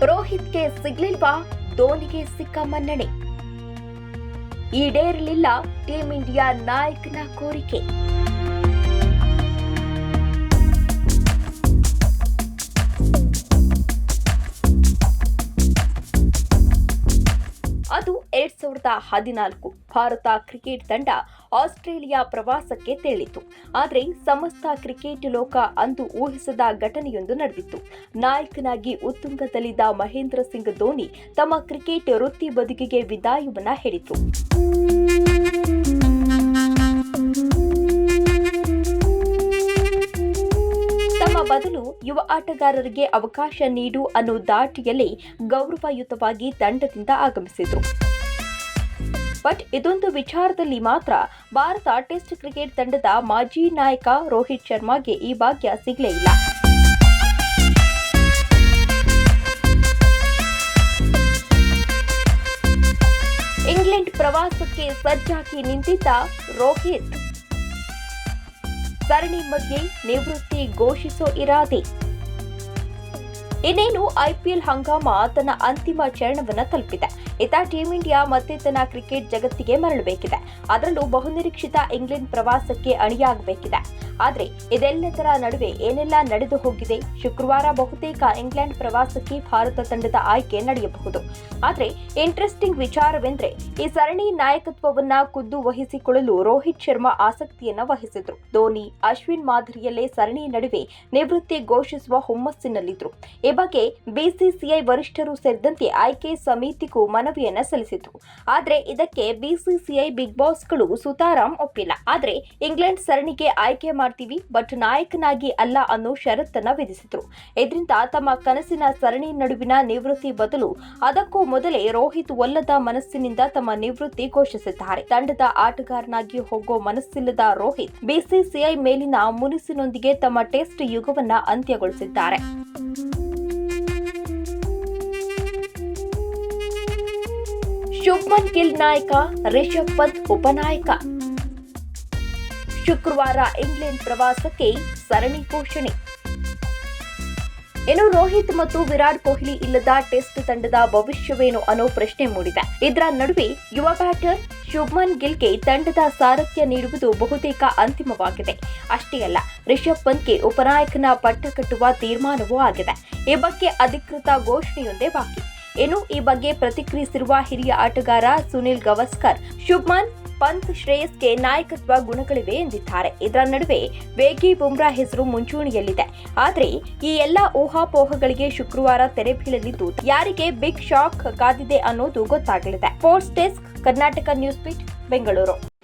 ರೋಹಿತ್ಗೆ ಸಿಗ್ಲಿಲ್ವಾ ಧೋನಿಗೆ ಸಿಕ್ಕ ಮನ್ನಣೆ? ಈಡೇರಲಿಲ್ಲ ಟೀಂ ಇಂಡಿಯಾ ನಾಯಕನ ಕೋರಿಕೆ. ಅದು 2014 ಭಾರತ ಕ್ರಿಕೆಟ್ ತಂಡ ಆಸ್ಟ್ರೇಲಿಯಾ ಪ್ರವಾಸಕ್ಕೆ ತೆರಳಿತು. ಆದರೆ ಸಮಸ್ತ ಕ್ರಿಕೆಟ್ ಲೋಕ ಅಂದು ಊಹಿಸದ ಘಟನೆಯೊಂದು ನಡೆದಿತ್ತು. ನಾಯಕನಾಗಿ ಉತ್ತುಂಗದಲ್ಲಿದ್ದ ಮಹೇಂದ್ರ ಸಿಂಗ್ ಧೋನಿ ತಮ್ಮ ಕ್ರಿಕೆಟ್ ವೃತ್ತಿ ಬದುಕಿಗೆ ವಿದಾಯವನ್ನ ಹೇಳಿದ್ರು. ತಮ್ಮ ಬದಲು ಯುವ ಆಟಗಾರರಿಗೆ ಅವಕಾಶ ನೀಡು ಅನ್ನೋ ದಾಟಿಯಲ್ಲಿ ಗೌರವಯುತವಾಗಿ ತಂಡದಿಂದ ಆಗಮಿಸಿದ್ರು. ಬಟ್ ಇದೊಂದು ವಿಚಾರದಲ್ಲಿ ಮಾತ್ರ ಭಾರತ ಟೆಸ್ಟ್ ಕ್ರಿಕೆಟ್ ತಂಡದ ಮಾಜಿ ನಾಯಕ ರೋಹಿತ್ ಶರ್ಮಾಗೆ ಈ ಭಾಗ್ಯ ಸಿಗಲೇ ಇಲ್ಲ. ಇಂಗ್ಲೆಂಡ್ ಪ್ರವಾಸಕ್ಕೆ ಸಜ್ಜಾಗಿ ನಿಂತಿದ್ದ ರೋಹಿತ್ ಸರಣಿ ಮಧ್ಯೆ ನಿವೃತ್ತಿ ಘೋಷಿಸೋ ಇರಾದೆ. ಇನ್ನೇನು ಐಪಿಎಲ್ ಹಂಗಾಮ ತನ್ನ ಅಂತಿಮ ಚರಣವನ್ನ ತಲುಪಿದೆ. ಇತ್ತ ಟೀಂ ಇಂಡಿಯಾ ಮತ್ತೆ ತನ್ನ ಕ್ರಿಕೆಟ್ ಜಗತ್ತಿಗೆ ಮರಳಬೇಕಿದೆ. ಅದರಲ್ಲೂ ಬಹುನಿರೀಕ್ಷಿತ ಇಂಗ್ಲೆಂಡ್ ಪ್ರವಾಸಕ್ಕೆ ಅಣಿಯಾಗಬೇಕಿದೆ. ಆದರೆ ಇದೆಲ್ಲದರ ನಡುವೆ ಏನೆಲ್ಲ ನಡೆದು ಹೋಗಿದೆ? ಶುಕ್ರವಾರ ಬಹುತೇಕ ಇಂಗ್ಲೆಂಡ್ ಪ್ರವಾಸಕ್ಕೆ ಭಾರತ ತಂಡದ ಆಯ್ಕೆ ನಡೆಯಬಹುದು. ಆದರೆ ಇಂಟ್ರೆಸ್ಟಿಂಗ್ ವಿಚಾರವೆಂದ್ರೆ ಈ ಸರಣಿ ನಾಯಕತ್ವವನ್ನ ಖುದ್ದು ವಹಿಸಿಕೊಳ್ಳಲು ರೋಹಿತ್ ಶರ್ಮಾ ಆಸಕ್ತಿಯನ್ನ ವಹಿಸಿದ್ರು. ಧೋನಿ, ಅಶ್ವಿನ್ ಮಾದರಿಯಲ್ಲೇ ಸರಣಿ ನಡುವೆ ನಿವೃತ್ತಿ ಘೋಷಿಸುವ ಹುಮ್ಮಸ್ಸಿನಲ್ಲಿದ್ರು. ಈ ಬಗ್ಗೆ ಬಿಸಿಸಿಐ ವರಿಷ್ಠರು ಸೇರಿದಂತೆ ಆಯ್ಕೆ ಸಮಿತಿಗೂ ಮನವಿಯನ್ನ ಸಲ್ಲಿಸಿದ್ರು. ಆದರೆ ಇದಕ್ಕೆ ಬಿಸಿಸಿಐ ಬಿಗ್ ಬಾಸ್ಗಳು ಸುತಾರಾಂ ಒಪ್ಪಿಲ್ಲ. ಆದರೆ ಇಂಗ್ಲೆಂಡ್ ಸರಣಿಗೆ ಆಯ್ಕೆ ಮಾಡ್ತೀವಿ, ಬಟ್ ನಾಯಕನಾಗಿ ಅಲ್ಲ ಅನ್ನೋ ಷರತ್ತನ್ನ ವಿಧಿಸಿದ್ರು. ಇದರಿಂದ ತಮ್ಮ ಕನಸಿನ ಸರಣಿ ನಡುವಿನ ನಿವೃತ್ತಿ ಬದಲು ಅದಕ್ಕೂ ಮೊದಲೇ ರೋಹಿತ್ ಒಲ್ಲದ ಮನಸ್ಸಿನಿಂದ ತಮ್ಮ ನಿವೃತ್ತಿ ಘೋಷಿಸಿದ್ದಾರೆ. ತಂಡದ ಆಟಗಾರನಾಗಿ ಹೋಗೋ ಮನಸ್ಸಿಲ್ಲದ ರೋಹಿತ್ ಬಿಸಿಸಿಐ ಮೇಲಿನ ಮುನಿಸಿನೊಂದಿಗೆ ತಮ್ಮ ಟೆಸ್ಟ್ ಯುಗವನ್ನ ಅಂತ್ಯಗೊಳಿಸಿದ್ದಾರೆ. ಶುಭ್ಮನ್ ಗಿಲ್ ನಾಯಕ, ರಿಷಬ್ ಪಂತ್ ಉಪನಾಯಕ. ಶುಕ್ರವಾರ ಇಂಗ್ಲೆಂಡ್ ಪ್ರವಾಸಕ್ಕೆ ಸರಣಿ ಘೋಷಣೆ. ಇನ್ನು ರೋಹಿತ್ ಮತ್ತು ವಿರಾಟ್ ಕೊಹ್ಲಿ ಇಲ್ಲದ ಟೆಸ್ಟ್ ತಂಡದ ಭವಿಷ್ಯವೇನು ಅನ್ನೋ ಪ್ರಶ್ನೆ ಮೂಡಿದೆ. ಇದರ ನಡುವೆ ಯುವ ಬ್ಯಾಟರ್ ಶುಭ್ಮನ್ ಗಿಲ್ಗೆ ತಂಡದ ಸಾರಥ್ಯ ನೀಡುವುದು ಬಹುತೇಕ ಅಂತಿಮವಾಗಿದೆ. ಅಷ್ಟೇ ಅಲ್ಲ, ರಿಷಬ್ ಪಂತ್ಗೆ ಉಪನಾಯಕನ ಪಟ್ಟ ಕಟ್ಟುವ ತೀರ್ಮಾನವೂ ಆಗಿದೆ. ಈ ಬಗ್ಗೆ ಅಧಿಕೃತ ಘೋಷಣೆಯೊಂದೇ ಬಾಕಿ. ಇನ್ನು ಈ ಬಗ್ಗೆ ಪ್ರತಿಕ್ರಿಯಿಸಿರುವ ಹಿರಿಯ ಆಟಗಾರ ಸುನಿಲ್ ಗವಾಸ್ಕರ್, ಶುಭ್ಮನ್ ಪಂತ್ ಶ್ರೇಯಸ್ಗೆ ನಾಯಕತ್ವ ಗುಣಗಳಿವೆ ಎಂದಿದ್ದಾರೆ. ಇದರ ನಡುವೆ ವೇಗಿ ಬುಮ್ರಾ ಹೆಸರು ಮುಂಚೂಣಿಯಲ್ಲಿದೆ. ಆದರೆ ಈ ಎಲ್ಲಾ ಊಹಾಪೋಹಗಳಿಗೆ ಶುಕ್ರವಾರ ತೆರೆ ಬೀಳಲಿದ್ದು ಯಾರಿಗೆ ಬಿಗ್ ಶಾಕ್ ಕಾದಿದೆ ಅನ್ನೋದು ಗೊತ್ತಾಗಲಿದೆ. Sports desk, Karnataka news beat, Bengaluru.